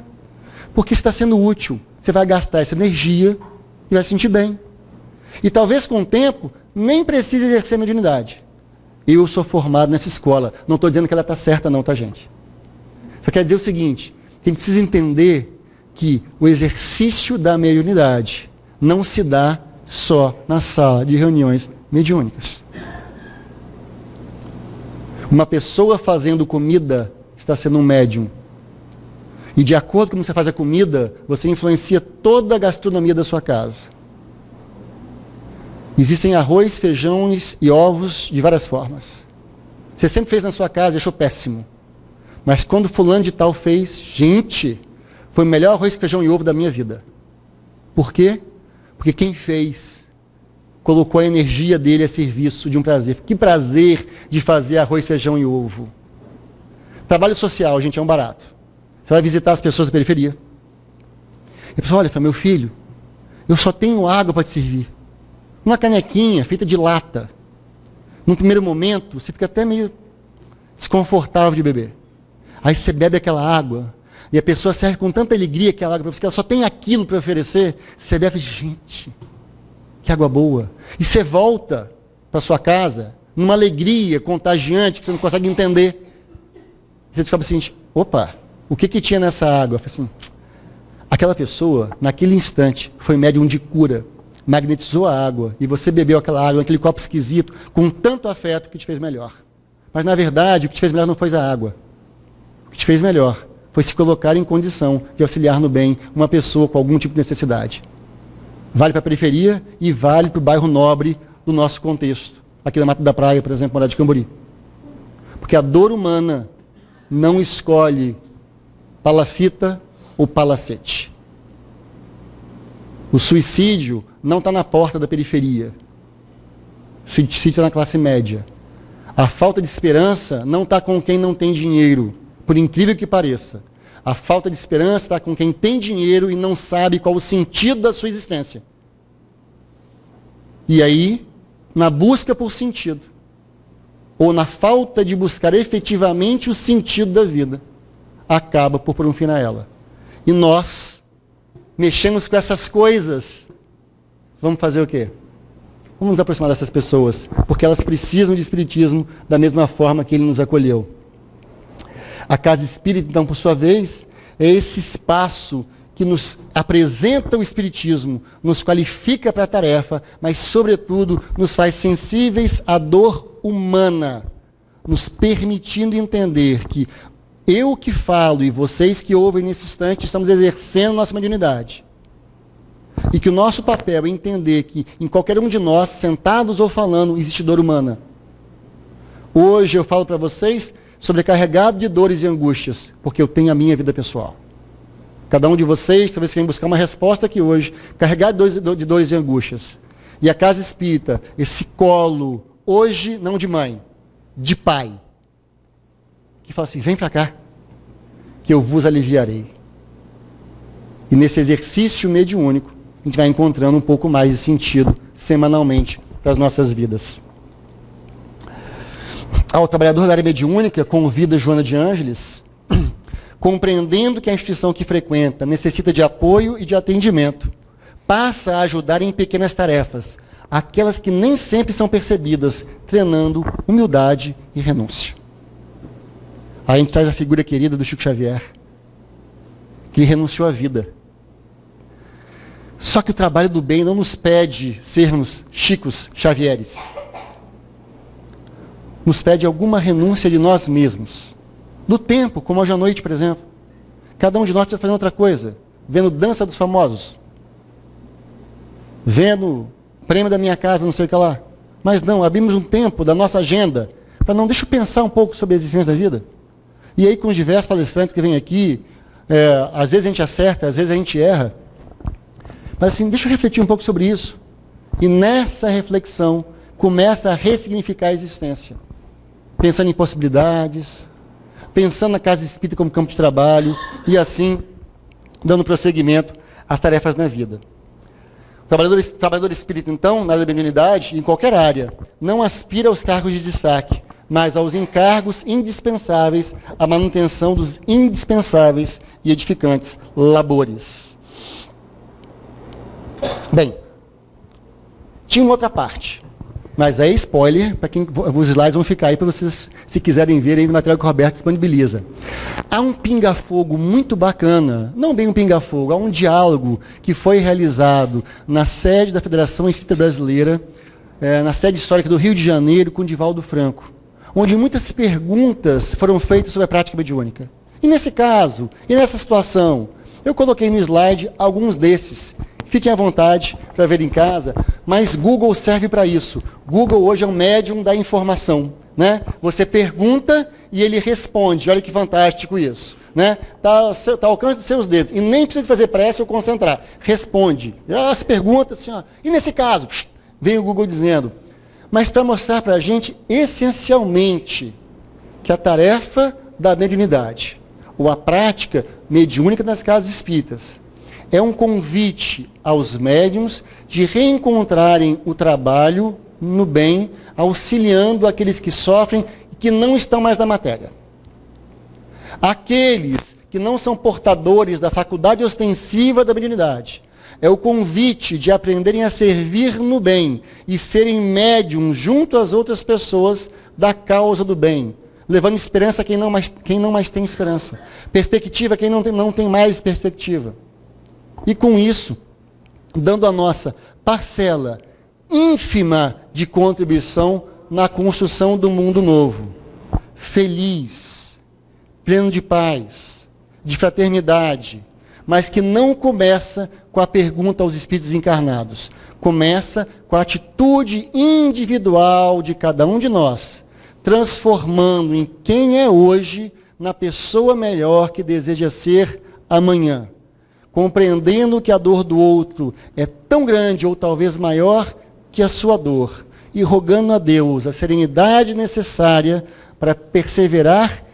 Porque está sendo útil. Você vai gastar essa energia e vai se sentir bem. E talvez com o tempo nem precise exercer a mediunidade. Eu sou formado nessa escola. Não estou dizendo que ela está certa não, tá, gente? Só quer dizer o seguinte, que a gente precisa entender que o exercício da mediunidade não se dá só na sala de reuniões mediúnicas. Uma pessoa fazendo comida está sendo um médium. E de acordo com como você faz a comida, você influencia toda a gastronomia da sua casa. Existem arroz, feijões e ovos de várias formas. Você sempre fez na sua casa e achou péssimo. Mas quando fulano de tal fez, gente, foi o melhor arroz, feijão e ovo da minha vida. Por quê? Porque quem fez colocou a energia dele a serviço de um prazer. Que prazer de fazer arroz, feijão e ovo. Trabalho social, gente, é um barato. Você vai visitar as pessoas da periferia. E a pessoa olha, meu filho, eu só tenho água para te servir. Uma canequinha feita de lata. Num primeiro momento, você fica até meio desconfortável de beber. Aí você bebe aquela água, e a pessoa serve com tanta alegria aquela água para você, que ela só tem aquilo para oferecer. Você bebe e fala, gente, que água boa. E você volta para sua casa, numa alegria contagiante, que você não consegue entender. Você descobre o seguinte, opa, o que tinha nessa água? Eu falei assim, aquela pessoa, naquele instante, foi médium de cura. Magnetizou a água, e você bebeu aquela água naquele copo esquisito, com tanto afeto que te fez melhor. Mas, na verdade, o que te fez melhor não foi a água. O que te fez melhor foi se colocar em condição de auxiliar no bem uma pessoa com algum tipo de necessidade. Vale para a periferia e vale para o bairro nobre do nosso contexto. Aqui na Mata da Praia, por exemplo, Morada de Cambori. Porque a dor humana não escolhe palafita ou palacete. O suicídio não está na porta da periferia. O suicídio está na classe média. A falta de esperança não está com quem não tem dinheiro, por incrível que pareça. A falta de esperança está com quem tem dinheiro e não sabe qual o sentido da sua existência. E aí, na busca por sentido, ou na falta de buscar efetivamente o sentido da vida, acaba por pôr um fim a ela. E nós, mexemos com essas coisas, vamos fazer o quê? Vamos nos aproximar dessas pessoas, porque elas precisam de espiritismo da mesma forma que ele nos acolheu. A casa espírita, então, por sua vez, é esse espaço que nos apresenta o espiritismo, nos qualifica para a tarefa, mas, sobretudo, nos faz sensíveis à dor humana, nos permitindo entender que eu que falo e vocês que ouvem nesse instante estamos exercendo nossa mediunidade. E que o nosso papel é entender que em qualquer um de nós, sentados ou falando, existe dor humana. Hoje eu falo para vocês sobrecarregado de dores e angústias, porque eu tenho a minha vida pessoal. Cada um de vocês, talvez venha buscar uma resposta aqui hoje, carregado de dores e angústias. E a casa espírita, esse colo, hoje não de mãe, de pai, que fala assim, vem para cá, que eu vos aliviarei. E nesse exercício mediúnico, a gente vai encontrando um pouco mais de sentido, semanalmente, para as nossas vidas. O trabalhador da área mediúnica convida Joana de Ângeles, compreendendo que a instituição que frequenta necessita de apoio e de atendimento, passa a ajudar em pequenas tarefas, aquelas que nem sempre são percebidas, treinando humildade e renúncia. Aí a gente traz a figura querida do Chico Xavier, que ele renunciou à vida. Só que o trabalho do bem não nos pede sermos Chicos Xavieres. Nos pede alguma renúncia de nós mesmos. Do tempo, como hoje à noite, por exemplo. Cada um de nós está fazendo outra coisa. Vendo Dança dos Famosos. Vendo Prêmio da Minha Casa, não sei o que lá. Mas não, abrimos um tempo da nossa agenda para não, deixa eu pensar um pouco sobre a existência da vida. E aí com os diversos palestrantes que vêm aqui, às vezes a gente acerta, às vezes a gente erra. Mas assim, deixa eu refletir um pouco sobre isso. E nessa reflexão, começa a ressignificar a existência. Pensando em possibilidades, pensando na casa espírita como campo de trabalho, e assim, dando prosseguimento às tarefas na vida. O trabalhador espírita, então, na mediunidade, em qualquer área, não aspira aos cargos de destaque, mas aos encargos indispensáveis à manutenção dos indispensáveis e edificantes labores. Bem, tinha uma outra parte, mas é spoiler, para quem os slides vão ficar aí para vocês, se quiserem ver aí no material que o Roberto disponibiliza. Há um pinga-fogo muito bacana, não bem um pinga-fogo, há um diálogo que foi realizado na sede da Federação Espírita Brasileira, na sede histórica do Rio de Janeiro, com Divaldo Franco, onde muitas perguntas foram feitas sobre a prática mediúnica. E nesse caso, e nessa situação, eu coloquei no slide alguns desses. Fiquem à vontade para ver em casa, mas Google serve para isso. Google hoje é um médium da informação, né? Você pergunta e ele responde. Olha que fantástico isso, né? Tá ao alcance dos seus dedos. E nem precisa fazer pressa ou concentrar. Responde. As perguntas assim, ó. E nesse caso, vem o Google dizendo. Mas para mostrar para a gente, essencialmente, que a tarefa da mediunidade, ou a prática mediúnica nas casas espíritas, é um convite aos médiuns de reencontrarem o trabalho no bem, auxiliando aqueles que sofrem e que não estão mais na matéria. Aqueles que não são portadores da faculdade ostensiva da mediunidade, é o convite de aprenderem a servir no bem e serem médiums junto às outras pessoas da causa do bem, levando esperança a quem não mais tem esperança, perspectiva a quem não tem mais perspectiva. E com isso, dando a nossa parcela ínfima de contribuição na construção do mundo novo. Feliz, pleno de paz, de fraternidade, mas que não começa com a pergunta aos espíritos encarnados. Começa com a atitude individual de cada um de nós, transformando em quem é hoje, na pessoa melhor que deseja ser amanhã. Compreendendo que a dor do outro é tão grande ou talvez maior que a sua dor. E rogando a Deus a serenidade necessária para perseverar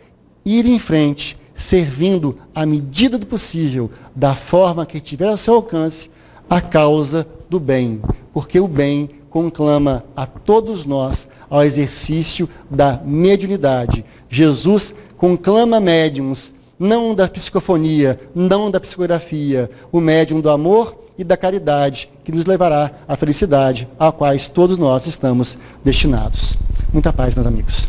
e ir em frente, servindo à medida do possível, da forma que tiver ao seu alcance, a causa do bem. Porque o bem conclama a todos nós ao exercício da mediunidade. Jesus conclama médiuns, não da psicofonia, não da psicografia, o médium do amor e da caridade, que nos levará à felicidade, a quais todos nós estamos destinados. Muita paz, meus amigos.